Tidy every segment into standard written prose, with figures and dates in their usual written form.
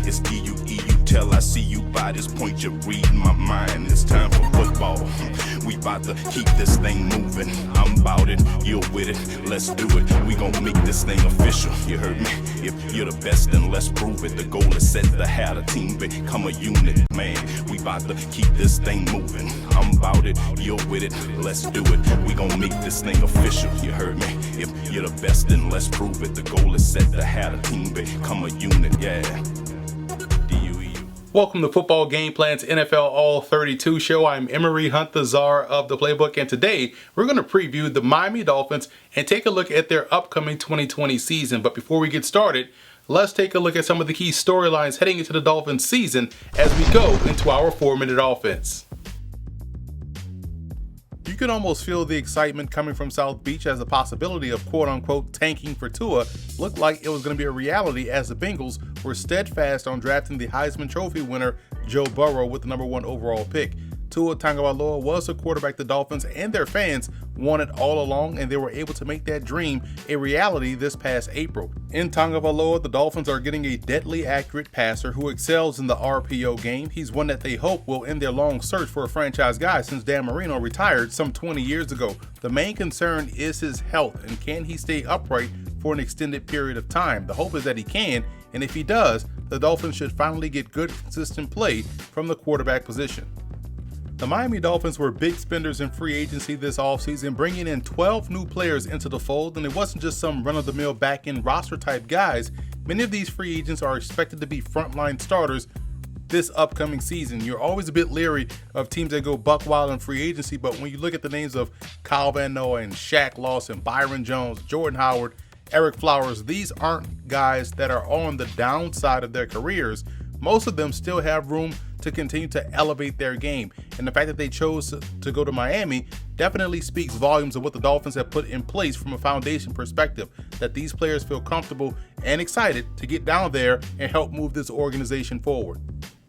It's D-U-E-U tell I see you by this point. You're reading my mind. It's time for football. We about to keep this thing moving. I'm about it, you're with it. Let's do it. We gon' make this thing official. You heard me? If you're the best, then let's prove it. The goal is set to have a team become a unit. Man, we about to keep this thing moving. I'm about it, you're with it. Let's do it. We gon' make this thing official. You heard me? If you're the best, then let's prove it. The goal is set to have a team become a unit. Yeah. Welcome to Football Game Plan's NFL All 32 show. I'm Emery Hunt, the czar of the playbook, and today we're going to preview the Miami Dolphins and take a look at their upcoming 2020 season. But before we get started, let's take a look at some of the key storylines heading into the Dolphins season as we go into our 4-minute offense. You can almost feel the excitement coming from South Beach as the possibility of quote-unquote tanking for Tua looked like it was going to be a reality as the Bengals were steadfast on drafting the Heisman Trophy winner Joe Burrow with the number 1 overall pick. Tua Tagovailoa was the quarterback the Dolphins and their fans wanted all along, and they were able to make that dream a reality this past April. In Tagovailoa, the Dolphins are getting a deadly accurate passer who excels in the RPO game. He's one that they hope will end their long search for a franchise guy since Dan Marino retired some 20 years ago. The main concern is his health, and can he stay upright for an extended period of time? The hope is that he can, and if he does, the Dolphins should finally get good, consistent play from the quarterback position. The Miami Dolphins were big spenders in free agency this offseason, bringing in 12 new players into the fold, and it wasn't just some run-of-the-mill back-end roster-type guys. Many of these free agents are expected to be frontline starters this upcoming season. You're always a bit leery of teams that go buck wild in free agency, but when you look at the names of Kyle Van Noy and Shaq Lawson, Byron Jones, Jordan Howard, Eric Flowers, these aren't guys that are on the downside of their careers. Most of them still have room to continue to elevate their game, and the fact that they chose to go to Miami definitely speaks volumes of what the Dolphins have put in place from a foundation perspective, that these players feel comfortable and excited to get down there and help move this organization forward.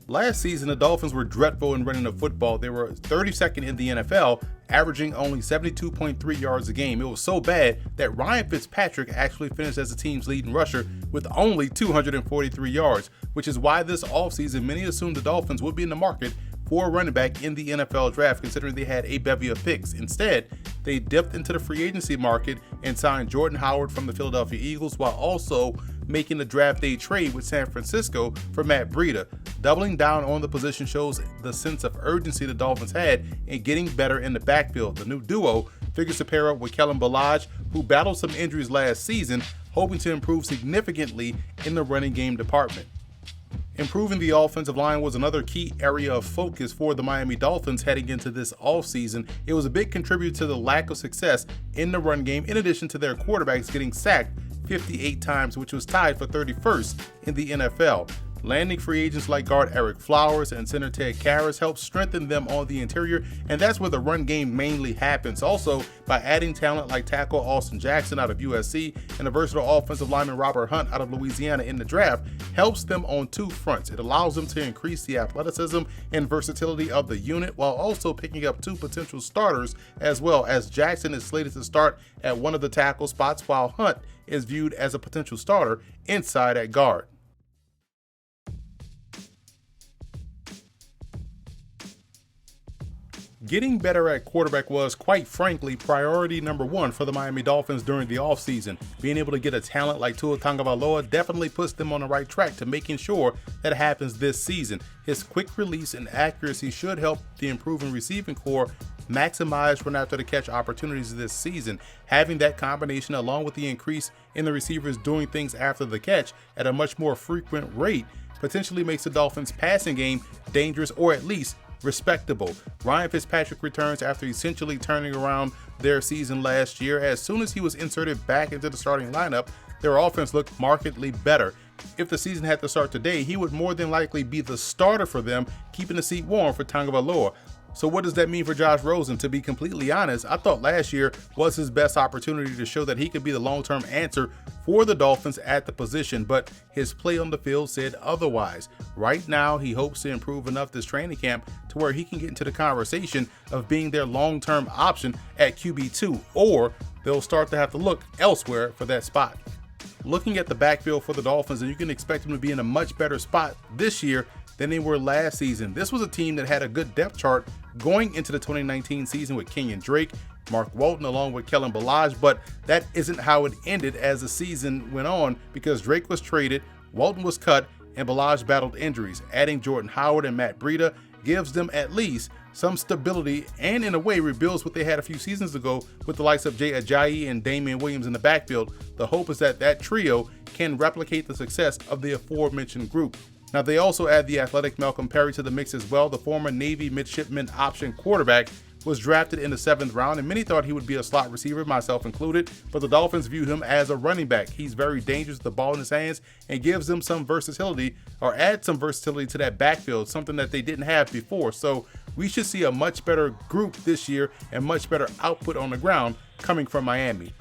Last season, the Dolphins were dreadful in running the football. They were 32nd in the NFL, averaging only 72.3 yards a game. It was so bad that Ryan Fitzpatrick actually finished as the team's leading rusher with only 243 yards, which is why this offseason many assumed the Dolphins would be in the market for a running back in the NFL draft, considering they had a bevy of picks. Instead, they dipped into the free agency market and signed Jordan Howard from the Philadelphia Eagles while also making the draft day trade with San Francisco for Matt Breida. Doubling down on the position shows the sense of urgency the Dolphins had in getting better in the backfield. The new duo figures to pair up with Kellen Ballage, who battled some injuries last season, hoping to improve significantly in the running game department. Improving the offensive line was another key area of focus for the Miami Dolphins heading into this offseason. It was a big contributor to the lack of success in the run game, in addition to their quarterbacks getting sacked 58 times, which was tied for 31st in the NFL. Landing free agents like guard Eric Flowers and center Ted Karras helped strengthen them on the interior, and that's where the run game mainly happens. Also, by adding talent like tackle Austin Jackson out of USC and a versatile offensive lineman Robert Hunt out of Louisiana in the draft helps them on two fronts. It allows them to increase the athleticism and versatility of the unit while also picking up 2 potential starters, as well as Jackson is slated to start at one of the tackle spots while Hunt is viewed as a potential starter inside at guard. Getting better at quarterback was, quite frankly, priority number 1 for the Miami Dolphins during the offseason. Being able to get a talent like Tua Tagovailoa definitely puts them on the right track to making sure that it happens this season. His quick release and accuracy should help the improving receiving core maximize run after the catch opportunities this season. Having that combination along with the increase in the receivers doing things after the catch at a much more frequent rate potentially makes the Dolphins passing game dangerous, or at least respectable. Ryan Fitzpatrick returns after essentially turning around their season last year. As soon as he was inserted back into the starting lineup, their offense looked markedly better. If the season had to start today, he would more than likely be the starter for them, keeping the seat warm for Tagovailoa. So what does that mean for Josh Rosen? To be completely honest, I thought last year was his best opportunity to show that he could be the long-term answer for the Dolphins at the position, but his play on the field said otherwise. Right now, he hopes to improve enough this training camp to where he can get into the conversation of being their long-term option at QB2, or they'll start to have to look elsewhere for that spot. looking at the backfield for the Dolphins, and you can expect them to be in a much better spot this year than they were last season. This was a team that had a good depth chart going into the 2019 season with Kenyon Drake, Mark Walton, along with Kellen Ballage, but that isn't how it ended as the season went on, because Drake was traded, Walton was cut, and Ballage battled injuries. Adding Jordan Howard and Matt Breida gives them at least some stability, and in a way rebuilds what they had a few seasons ago with the likes of Jay Ajayi and Damian Williams in the backfield. The hope is that that trio can replicate the success of the aforementioned group. Now, they also add the athletic Malcolm Perry to the mix as well. The former Navy midshipman option quarterback was drafted in the 7th round, and many thought he would be a slot receiver, myself included, but the Dolphins view him as a running back. He's very dangerous with the ball in his hands and gives them some versatility, or adds some versatility to that backfield, something that they didn't have before. So we should see a much better group this year and much better output on the ground coming from Miami.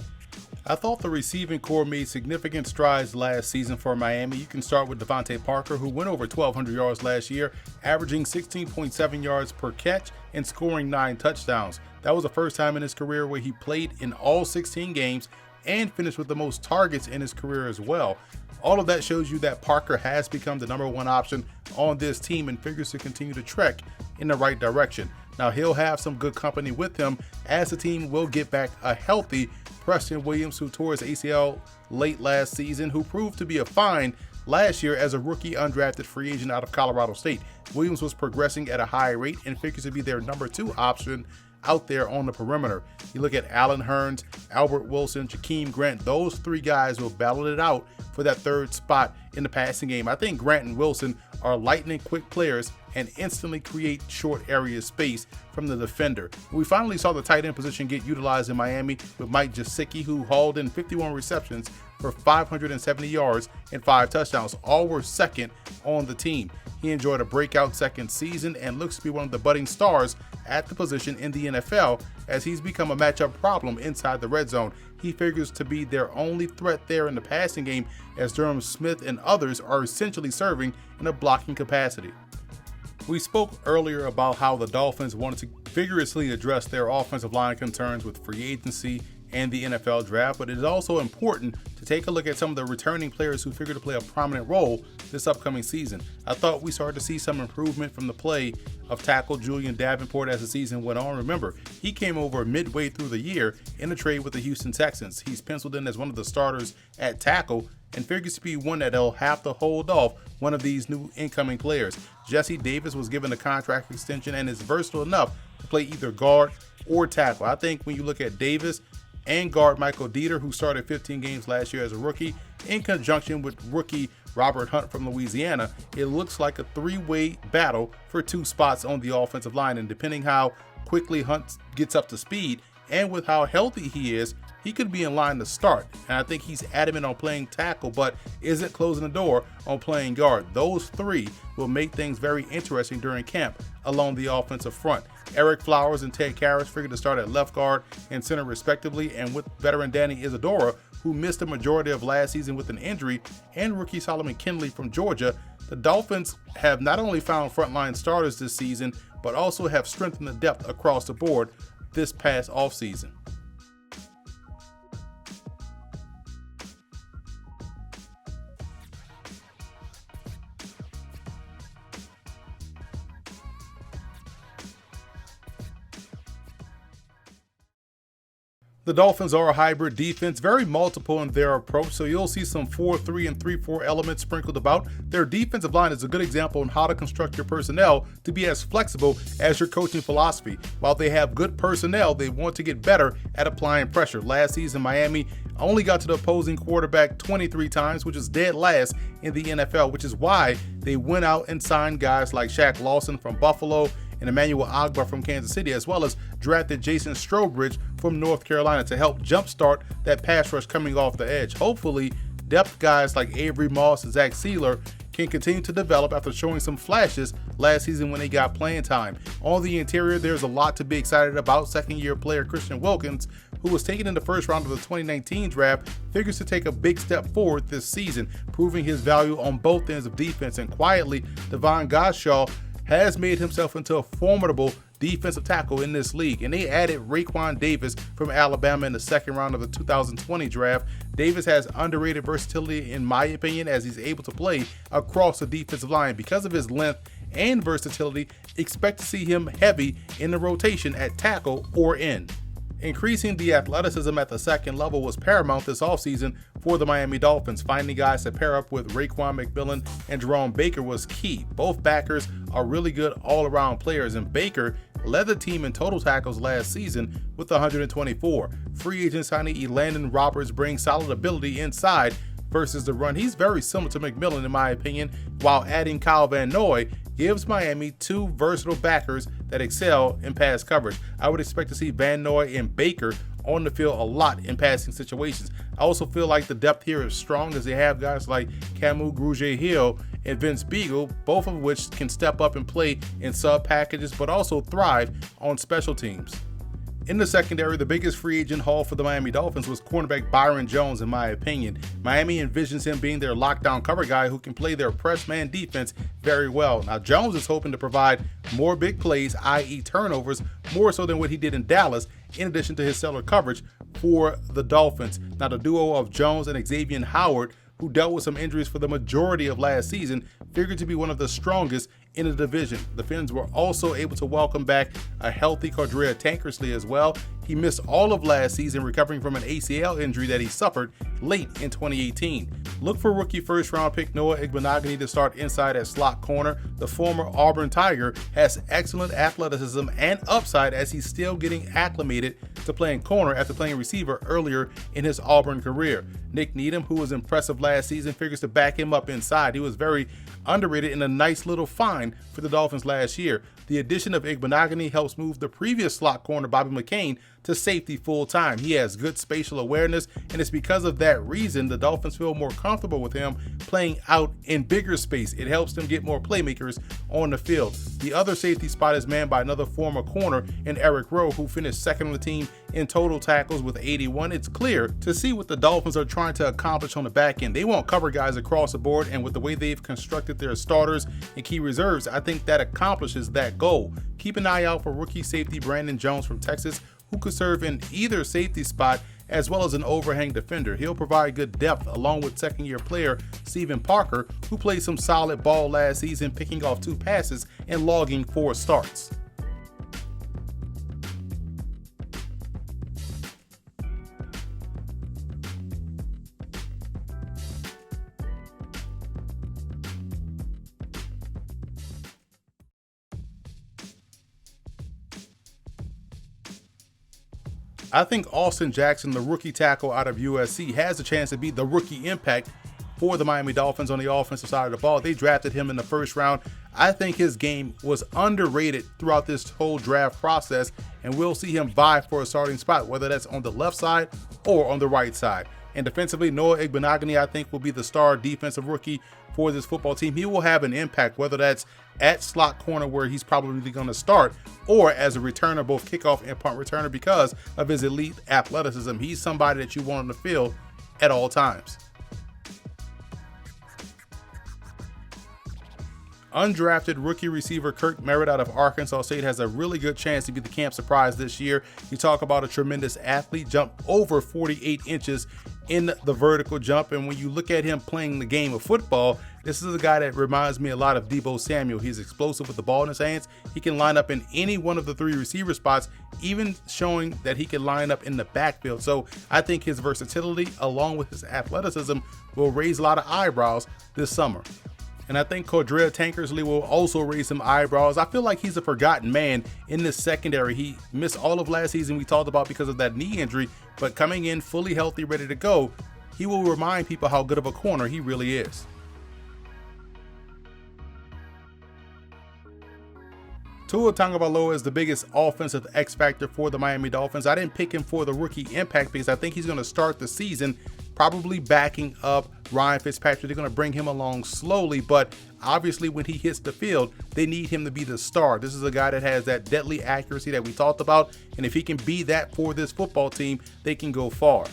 I thought the receiving core made significant strides last season for Miami. You can start with Devontae Parker, who went over 1,200 yards last year, averaging 16.7 yards per catch and scoring 9 touchdowns. That was the first time in his career where he played in all 16 games and finished with the most targets in his career as well. All of that shows you that Parker has become the #1 option on this team and figures to continue to trek in the right direction. Now, he'll have some good company with him as the team will get back a healthy Preston Williams, who tore his ACL late last season, who proved to be a find last year as a rookie undrafted free agent out of Colorado State. Williams was progressing at a high rate and figures to be their #2 option out there on the perimeter. You look at Allen Hurns, Albert Wilson, Jakeem Grant, those 3 guys will battle it out for that 3rd spot in the passing game. I think Grant and Wilson are lightning quick players and instantly create short area space from the defender. We finally saw the tight end position get utilized in Miami with Mike Gesicki, who hauled in 51 receptions for 570 yards and 5 touchdowns. All were second on the team. He enjoyed a breakout second season and looks to be one of the budding stars at the position in the NFL, as he's become a matchup problem inside the red zone. He figures to be their only threat there in the passing game, as Durham Smith and others are essentially serving in a blocking capacity. We spoke earlier about how the Dolphins wanted to vigorously address their offensive line concerns with free agency and the NFL draft, but it is also important to take a look at some of the returning players who figure to play a prominent role this upcoming season. I thought we started to see some improvement from the play of tackle Julian Davenport as the season went on. Remember, he came over midway through the year in a trade with the Houston Texans. He's penciled in as one of the starters at tackle and figures to be one that they'll have to hold off one of these new incoming players. Jesse Davis was given a contract extension and is versatile enough to play either guard or tackle. I think when you look at Davis and guard Michael Dieter, who started 15 games last year as a rookie, in conjunction with rookie Robert Hunt from Louisiana, it looks like a 3-way battle for 2 spots on the offensive line. And depending how quickly Hunt gets up to speed and with how healthy he is, he could be in line to start. And I think he's adamant on playing tackle, but isn't closing the door on playing guard. Those 3 will make things very interesting during camp along the offensive front. Eric Flowers and Ted Karras figured to start at left guard and center respectively, and with veteran Danny Isidora, who missed the majority of last season with an injury, and rookie Solomon Kindley from Georgia, the Dolphins have not only found frontline starters this season, but also have strengthened the depth across the board this past offseason. The Dolphins are a hybrid defense, very multiple in their approach, so you'll see some 4-3 and 3-4 elements sprinkled about. Their defensive line is a good example on how to construct your personnel to be as flexible as your coaching philosophy. While they have good personnel, they want to get better at applying pressure. Last season, Miami only got to the opposing quarterback 23 times, which is dead last in the NFL, which is why they went out and signed guys like Shaq Lawson from Buffalo and Emmanuel Ogbah from Kansas City, as well as drafted Jason Strowbridge from North Carolina to help jumpstart that pass rush coming off the edge. Hopefully, depth guys like Avery Moss and Zach Sealer can continue to develop after showing some flashes last season when they got playing time. On the interior, there's a lot to be excited about. Second-year player Christian Wilkins, who was taken in the first round of the 2019 draft, figures to take a big step forward this season, proving his value on both ends of defense. And quietly, Devon Gottschall has made himself into a formidable defensive tackle in this league, and they added Raekwon Davis from Alabama in the second round of the 2020 draft. Davis has underrated versatility in my opinion, as he's able to play across the defensive line. Because of his length and versatility, expect to see him heavy in the rotation at tackle or end. Increasing the athleticism at the second level was paramount this offseason for the Miami Dolphins. Finding guys to pair up with Raekwon McMillan and Jerome Baker was key. Both backers are really good all-around players, and Baker led the team in total tackles last season with 124. Free agent signing Elandon Roberts brings solid ability inside versus the run. He's very similar to McMillan in my opinion, while adding Kyle Van Noy gives Miami two versatile backers that excel in pass coverage. I would expect to see Van Noy and Baker on the field a lot in passing situations. I also feel like the depth here is strong, as they have guys like Camu Grugier-Hill and Vince Beagle, both of which can step up and play in sub packages but also thrive on special teams. In the secondary, the biggest free agent haul for the Miami Dolphins was cornerback Byron Jones, in my opinion. Miami envisions him being their lockdown cover guy who can play their press man defense very well. Now, Jones is hoping to provide more big plays, i.e. turnovers, more so than what he did in Dallas, in addition to his stellar coverage for the Dolphins. Now, the duo of Jones and Xavier Howard, who dealt with some injuries for the majority of last season, figured to be one of the strongest in the division. The Fins were also able to welcome back a healthy Cordrea Tankersley as well. He missed all of last season, recovering from an ACL injury that he suffered late in 2018. Look for rookie first-round pick Noah Igbinoghene to start inside at slot corner. The former Auburn Tiger has excellent athleticism and upside, as he's still getting acclimated to playing corner after playing receiver earlier in his Auburn career. Nick Needham, who was impressive last season, figures to back him up inside. He was very underrated and a nice little find for the Dolphins last year. The addition of Igbinoghene helps move the previous slot corner Bobby McCain to safety full time. He has good spatial awareness, and it's because of that reason the Dolphins feel more comfortable with him playing out in bigger space. It helps them get more playmakers on the field. The other safety spot is manned by another former corner in Eric Rowe, who finished second on the team in total tackles with 81. It's clear to see what the Dolphins are trying to accomplish on the back end. They won't cover guys across the board, and with the way they've constructed their starters and key reserves, I think that accomplishes that goal. Keep an eye out for rookie safety Brandon Jones from Texas, who could serve in either safety spot as well as an overhang defender. He'll provide good depth along with second-year player Steven Parker, who played some solid ball last season, picking off 2 passes and logging 4 starts. I think Austin Jackson, the rookie tackle out of USC, has a chance to be the rookie impact for the Miami Dolphins on the offensive side of the ball. They drafted him in the first round. I think his game was underrated throughout this whole draft process, and we'll see him vie for a starting spot, whether that's on the left side or on the right side. And defensively, Noah Igbinoghene, I think, will be the star defensive rookie for this football team. He will have an impact, whether that's at slot corner, where he's probably going to start, or as a returner, both kickoff and punt returner, because of his elite athleticism. He's somebody that you want on the field at all times. Undrafted rookie receiver Kirk Merritt out of Arkansas State has a really good chance to be the camp surprise this year. You talk about a tremendous athlete, jumped over 48 inches in the vertical jump, and when you look at him playing the game of football, this is a guy that reminds me a lot of Deebo Samuel. He's explosive with the ball in his hands. He can line up in any one of the 3 receiver spots, even showing that he can line up in the backfield. So I think his versatility, along with his athleticism, will raise a lot of eyebrows this summer. And I think Cordrea Tankersley will also raise some eyebrows. I feel like he's a forgotten man in this secondary. He missed all of last season, we talked about, because of that knee injury, but coming in fully healthy, ready to go, he will remind people how good of a corner he really is. Tua Tagovailoa is the biggest offensive X factor for the Miami Dolphins. I didn't pick him for the rookie impact because I think he's going to start the season probably backing up Ryan Fitzpatrick. They're going to bring him along slowly, but obviously when he hits the field, they need him to be the star. This is a guy that has that deadly accuracy that we talked about, and if he can be that for this football team, they can go far.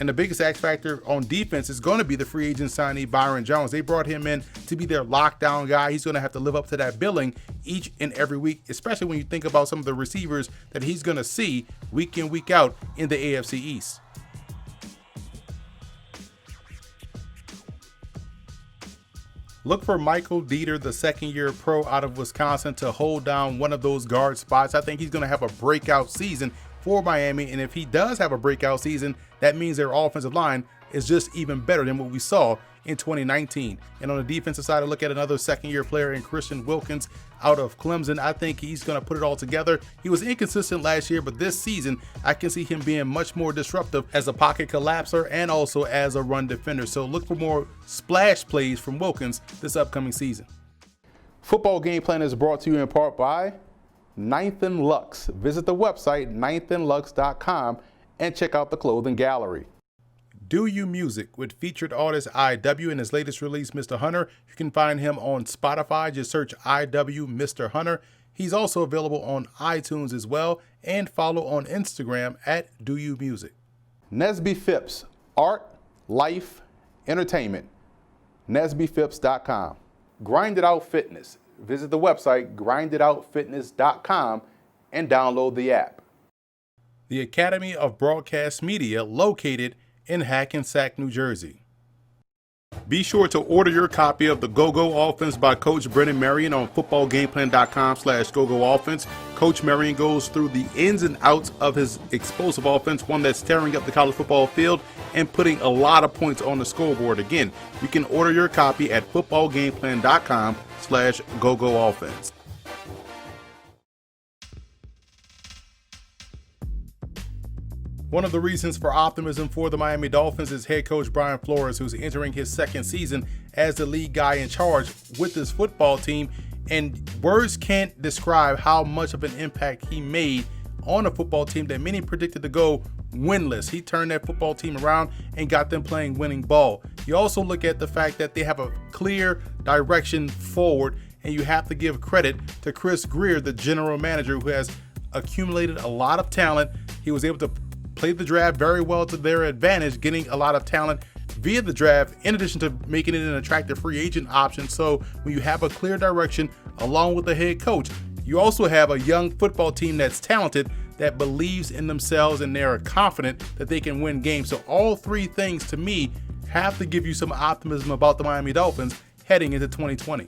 And the biggest X factor on defense is going to be the free agent signee Byron Jones. They brought him in to be their lockdown guy. He's going to have to live up to that billing each and every week, especially when you think about some of the receivers that he's going to see week in, week out in the AFC East. Look for Michael Dieter, the second-year pro out of Wisconsin, to hold down one of those guard spots. I think he's going to have a breakout season for Miami, and if he does have a breakout season, that means their offensive line is just even better than what we saw in 2019. And on the defensive side, I look at another second-year player in Christian Wilkins out of Clemson. I think he's going to put it all together. He was inconsistent last year, but this season, I can see him being much more disruptive as a pocket collapser and also as a run defender. So look for more splash plays from Wilkins this upcoming season. Football Game Plan is brought to you in part by Ninth and Lux. Visit the website ninethandlux.com and check out the clothing gallery. Do You Music with featured artist IW and his latest release, Mr. Hunter. You can find him on Spotify. Just search IW Mr. Hunter. He's also available on iTunes as well, and follow on Instagram at Do You Music. Nesby Phipps, art, life, entertainment. NesbyPhipps.com. Grind It Out Fitness. Visit the website grinditoutfitness.com and download the app. The Academy of Broadcast Media, located in Hackensack, New Jersey. Be sure to order your copy of the Go-Go Offense by Coach Brennan Marion on footballgameplan.com/GoGoOffense. Coach Marion goes through the ins and outs of his explosive offense, one that's tearing up the college football field and putting a lot of points on the scoreboard. Again, you can order your copy at footballgameplan.com/GoGoOffense. One of the reasons for optimism for the Miami Dolphins is head coach Brian Flores, who's entering his second season as the lead guy in charge with this football team. And words can't describe how much of an impact he made on a football team that many predicted to go winless. He turned that football team around and got them playing winning ball. You also look at the fact that they have a clear direction forward, and you have to give credit to Chris Greer, the general manager, who has accumulated a lot of talent. He was able to play the draft very well to their advantage, getting a lot of talent via the draft, in addition to making it an attractive free agent option. So when you have a clear direction along with the head coach, you also have a young football team that's talented, that believes in themselves, and they're confident that they can win games. So all three things, to me, have to give you some optimism about the Miami Dolphins heading into 2020.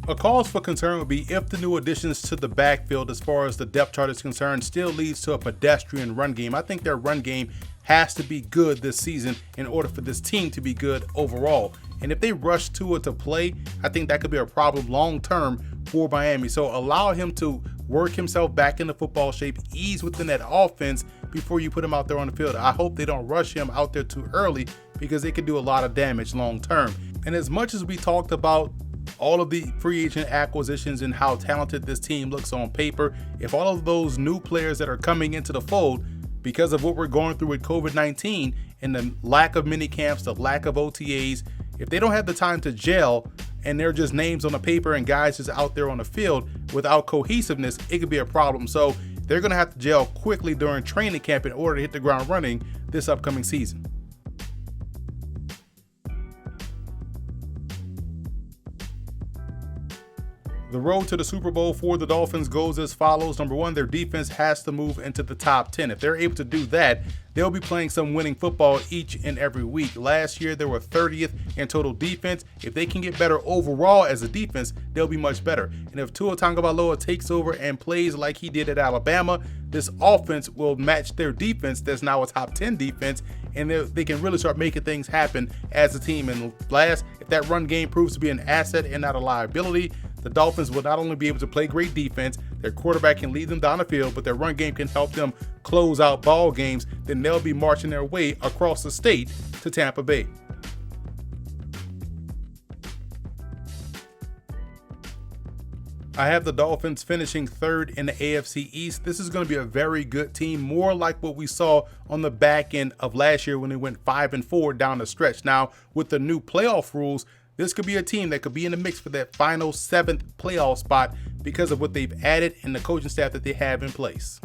A cause for concern would be if the new additions to the backfield, as far as the depth chart is concerned, still leads to a pedestrian run game. I think their run game has to be good this season in order for this team to be good overall. And if they rush Tua to play, I think that could be a problem long term for Miami. So allow him to work himself back into football shape, ease within that offense before you put him out there on the field. I hope they don't rush him out there too early, because it could do a lot of damage long term. And as much as we talked about all of the free agent acquisitions and how talented this team looks on paper, if all of those new players that are coming into the fold, because of what we're going through with COVID-19 and the lack of mini camps, the lack of OTAs, if they don't have the time to gel and they're just names on the paper and guys just out there on the field without cohesiveness, it could be a problem. So they're going to have to gel quickly during training camp in order to hit the ground running this upcoming season. The road to the Super Bowl for the Dolphins goes as follows. Number one, their defense has to move into the top 10. If they're able to do that, they'll be playing some winning football each and every week. Last year, they were 30th in total defense. If they can get better overall as a defense, they'll be much better. And if Tua Tagovailoa takes over and plays like he did at Alabama, this offense will match their defense that's now a top 10 defense, and they can really start making things happen as a team. And last, if that run game proves to be an asset and not a liability, the Dolphins will not only be able to play great defense, their quarterback can lead them down the field, but their run game can help them close out ball games. Then they'll be marching their way across the state to Tampa Bay. I have the Dolphins finishing third in the AFC East. This is going to be a very good team, more like what we saw on the back end of last year when they went 5-4 down the stretch. Now, with the new playoff rules, this could be a team that could be in the mix for that final 7th playoff spot because of what they've added and the coaching staff that they have in place.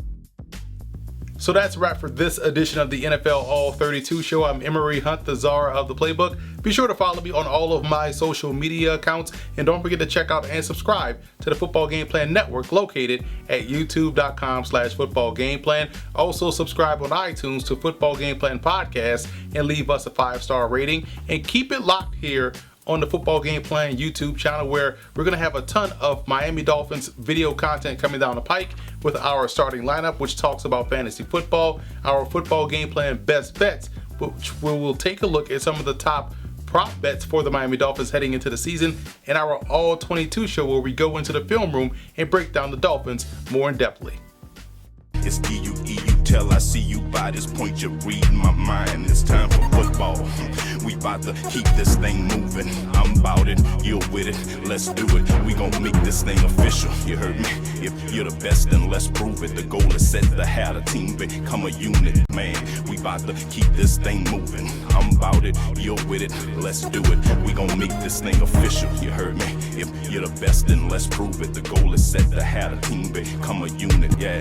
So that's a wrap for this edition of the NFL All 32 show. I'm Emery Hunt, the czar of the playbook. Be sure to follow me on all of my social media accounts, and don't forget to check out and subscribe to the Football Game Plan Network located at youtube.com/footballgameplan. Also subscribe on iTunes to Football Game Plan Podcast and leave us a 5-star rating, and keep it locked here on the Football Game Plan YouTube channel, where we're going to have a ton of Miami Dolphins video content coming down the pike with our starting lineup, which talks about fantasy football, our Football Game Plan best bets, which we will take a look at some of the top prop bets for the Miami Dolphins heading into the season, and our All 22 show, where we go into the film room and break down the Dolphins more in-depthly. It's D-U-E, you tell I see you by this point, you're reading my mind. It's time for football. We about to keep this thing moving. I'm about it, you're with it, let's do it. We gon' make this thing official, you heard me? If you're the best, then let's prove it. The goal is set to have a team become a unit, man. We about to keep this thing moving. I'm about it, you're with it, let's do it. We gon' make this thing official, you heard me? If you're the best, then let's prove it. The goal is set to have a team become a unit, yeah.